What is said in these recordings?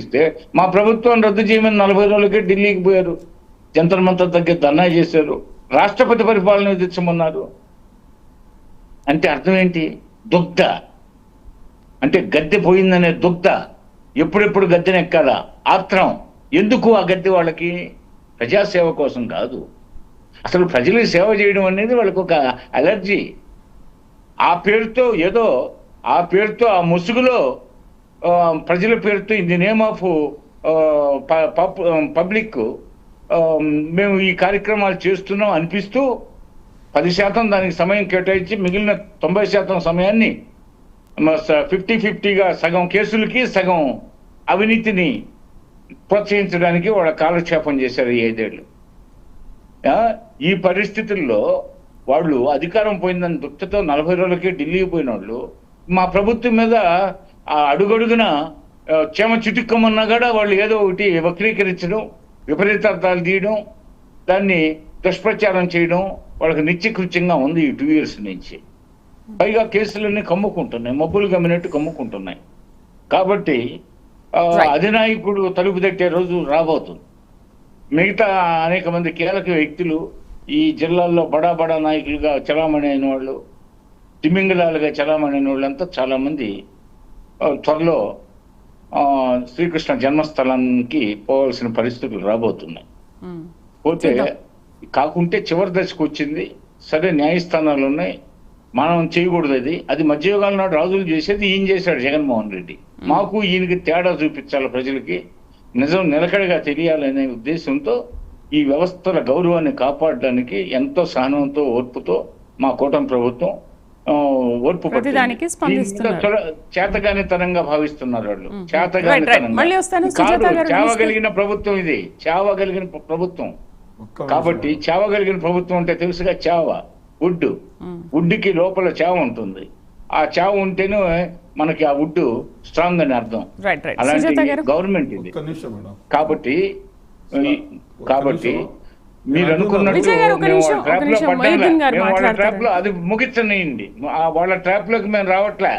చేస్తే మా ప్రభుత్వం రద్దు చేయమని 40 రోజులకే ఢిల్లీకి పోయారు. జంతర్ మంతర్ దగ్గర ధర్నా చేశారు. రాష్ట్రపతి పరిపాలన విధించమన్నారు. అంటే అర్థం ఏంటి? దుగ్ధ అంటే గద్దె పోయిందనే దుగ్ధ. ఎప్పుడెప్పుడు గద్దెను ఎక్కాలా ఆత్రం. ఎందుకు ఆ గద్దె? వాళ్ళకి ప్రజాసేవ కోసం కాదు, అసలు ప్రజలకు సేవ చేయడం అనేది వాళ్ళకు ఒక అలర్జీ. ఆ పేరుతో ఏదో ఆ ముసుగులో ప్రజల పేరుతో in the name of public మేము ఈ కార్యక్రమాలు చేస్తున్నాం అనిపిస్తూ 10% దానికి సమయం కేటాయించి మిగిలిన 90% సమయాన్ని 50-50గా సగం కేసులకి సగం అవినీతిని ప్రోత్సహించడానికి వాళ్ళ కాలక్షేపం చేశారు ఈ 5 ఏళ్ళు. ఈ పరిస్థితుల్లో వాళ్ళు అధికారం పోయిందని దుఃఖతో 40 రోజులకే ఢిల్లీకి పోయిన వాళ్ళు మా ప్రభుత్వం మీద అడుగడుగున చేమ చిటుక్కమన్నా కూడా వాళ్ళు ఏదో ఒకటి వక్రీకరించడం, విపరీతార్థాలు తీయడం, దాన్ని దుష్ప్రచారం చేయడం వాళ్ళకి నిత్యకృత్యంగా ఉంది ఈ 2 years నుంచి. పైగా కేసులన్నీ కమ్ముకుంటున్నాయి, మబ్బులు గమ్మినట్టు కమ్ముకుంటున్నాయి. కాబట్టి అధినాయకుడు తలుపు తట్టే రోజు రాబోతుంది. మిగతా అనేక మంది కీలక వ్యక్తులు ఈ జిల్లాల్లో బడా నాయకులుగా చలామణి అయిన వాళ్ళు, తిమింగళాలుగా చలామణి అయిన వాళ్ళంతా చాలా మంది త్వరలో శ్రీకృష్ణ జన్మస్థలానికి పోవాల్సిన పరిస్థితులు రాబోతున్నాయి. పోతే కాకుంటే చివరి దశకు వచ్చింది. సరే, న్యాయస్థానాలు ఉన్నాయి, మనం చేయకూడదు. అది మధ్యయుగాల నాడు రాజులు చేసేది ఈయన చేశాడు జగన్మోహన్ రెడ్డి. మాకు ఈయనకి తేడా చూపించాలి, ప్రజలకి నిజం నిలకడగా తెలియాలనే ఉద్దేశంతో ఈ వ్యవస్థల గౌరవాన్ని కాపాడడానికి ఎంతో సహనంతో ఓర్పుతో మా కూటమి ప్రభుత్వం ఓర్పు చేతగానితనంగా భావిస్తున్నారు వాళ్ళు. చావగలిగిన ప్రభుత్వం ఇది, చావగలిగిన ప్రభుత్వం. కాబట్టి చావగలిగిన ప్రభుత్వం అంటే తెలుసుగా, చావ వుడ్కి లోపల చావ ఉంటుంది. ఆ చావ ఉంటేనే మనకి ఆ వుడ్ స్ట్రాంగ్ అని అర్థం. అలాంటి గవర్నమెంట్ ఇది. కాబట్టి మీరు అనుకున్నట్టు వాళ్ళ ట్రాప్ లో అది ముగించనియండి. వాళ్ళ ట్రాప్ లోకి మేము రావట్లే.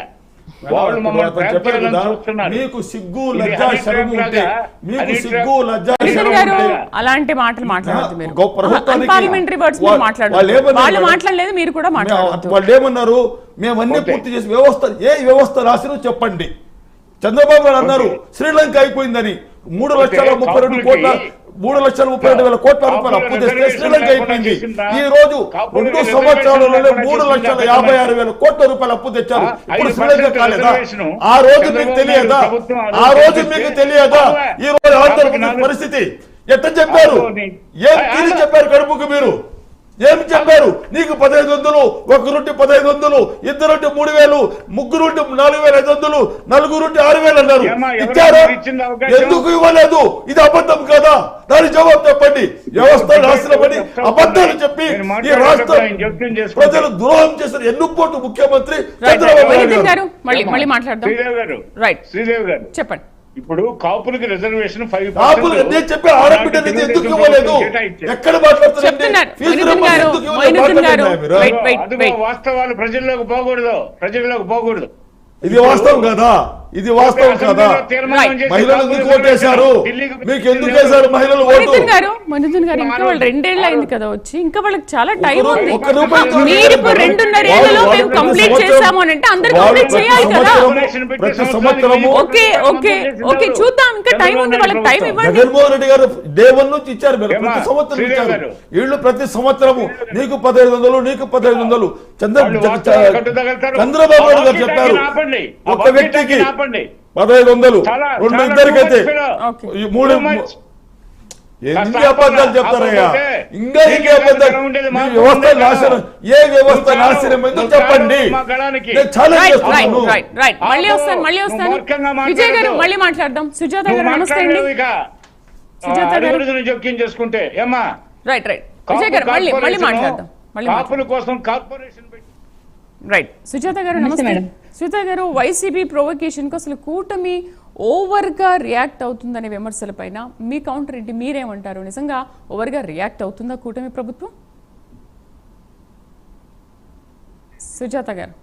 వాళ్ళు మమ్మల్ని ట్రాప్ చేయాలని చూస్తున్నారు. అలాంటి మాటలు మాట్లాడలేదు. వాళ్ళు ఏమన్నారు? మేము అన్ని పూర్తి చేసి వ్యవస్థ రాసినో చెప్పండి. చంద్రబాబు గారు అన్నారు శ్రీలంక అయిపోయిందని. 3,32,000 కోట్ల రూపాయలు అప్పు తెస్తే శ్రీలంక అయిపోయింది. ఈ రోజు 2 సంవత్సరాలలోనే 3,56,000 కోట్ల రూపాయలు అప్పు తెచ్చారు. ఇప్పుడు శ్రీలంక కాలేదా? ఆ రోజు మీకు తెలియదా? ఈ రోజు ఆంధ్రప్రదేశ్ పరిస్థితి ఎట్లా చెప్పారు? ఏం తీరి చెప్పారు? కడుపుకు మీరు ఏమి చెప్పారు? నీకు 1,500, ఒకరుంటి 1,500, ఇద్దరుంటి 3,000, ముగ్గురుంటి 4,500, నలుగురుంటి 6,000 అన్నారు. ఇచ్చారా? ఎందుకు ఇవ్వలేదు? ఇది అబద్ధం కదా? దాని జవాబు చెప్పండి. వ్యవస్థ నాశనమని అబద్ధాలు చెప్పి ఈ రాష్ట్ర ప్రజలు ద్రోహం చేశారు. ఎన్నుకోటు ముఖ్యమంత్రి చంద్రబాబు నాయుడు గారు. శ్రీదేవి గారు చెప్పండి. ఇప్పుడు కాపులకి రిజర్వేషన్ 5% చెప్పి ఆడబిడ్డ నిధి ఎందుకు ఇవ్వలేదు? ఎక్కడ మాట్లాడుతున్నారు? వాస్తవాలు ప్రజల్లోకి పోకూడదు. ఇది వాస్తవం కదా? ఇది వాస్తవం కదా? మహిళలు ఎందుకు ఓటేశారు? మీకు ఎందుకు వేశారు మహిళలు ఓటు? మధుసూదన్ గారు ఇంకా వాళ్ళు 2 ఏళ్ళు అయింది కదా వచ్చి, ఇంకా వాళ్ళకి చాలా టైం ఉంది. మీరు ఇప్పుడు 2.5 ఏళ్లలో మేము కంప్లీట్ చేసాము అని అంటే అందరూ కంప్లీట్ చేయాలి కదా? ప్రతి సంవత్సరము ఓకే చూద్దాం, ఇంకా టైం ఉంది, వాళ్ళకి టైం ఇవ్వండి. జగన్మోహన్ రెడ్డి గారు డే 1 నుంచి ఇచ్చారు, మీరు ప్రతి సంవత్సరం ఇచ్చారు. వీళ్ళు ప్రతి సంవత్సరము నీకు 1,500, నీకు 1,500. చంద్రబాబు నాయుడు గారు చెప్పారు ఒక వ్యక్తికి 1,500, 2 ఇద్దరికైతే 3. ఎన్ని అబద్ధాలు చెప్తారయ్యా? ఇంకా ఎన్ని అబద్ధాలు? వ్యవస్థ నాశనం. ఏ వ్యవస్థ నాశనం ఎందుకు చెప్పండి? విజయ్ గారు మళ్ళీ మాట్లాడదాం. సుజాత గారు నమస్తే అండి. సుజాత గారు జోక్యం చేసుకుంటే ఏమా రైట్ విజయ్ గారు మళ్ళీ మాట్లాడదాం. కాపుల కోసం కార్పొరేషన్ రైట్. సుజాత గారు నమస్తే. సుజాత గారు, వైసీపీ ప్రొవొకేషన్ కు అసలు కూటమి ఓవర్ గా రియాక్ట్ అవుతుందనే విమర్శల పైన మీ కౌంటర్ ఏంటి? మీరేమంటారు? నిజంగా ఓవర్ గా రియాక్ట్ అవుతుందా కూటమి ప్రభుత్వం? సుజాత గారు.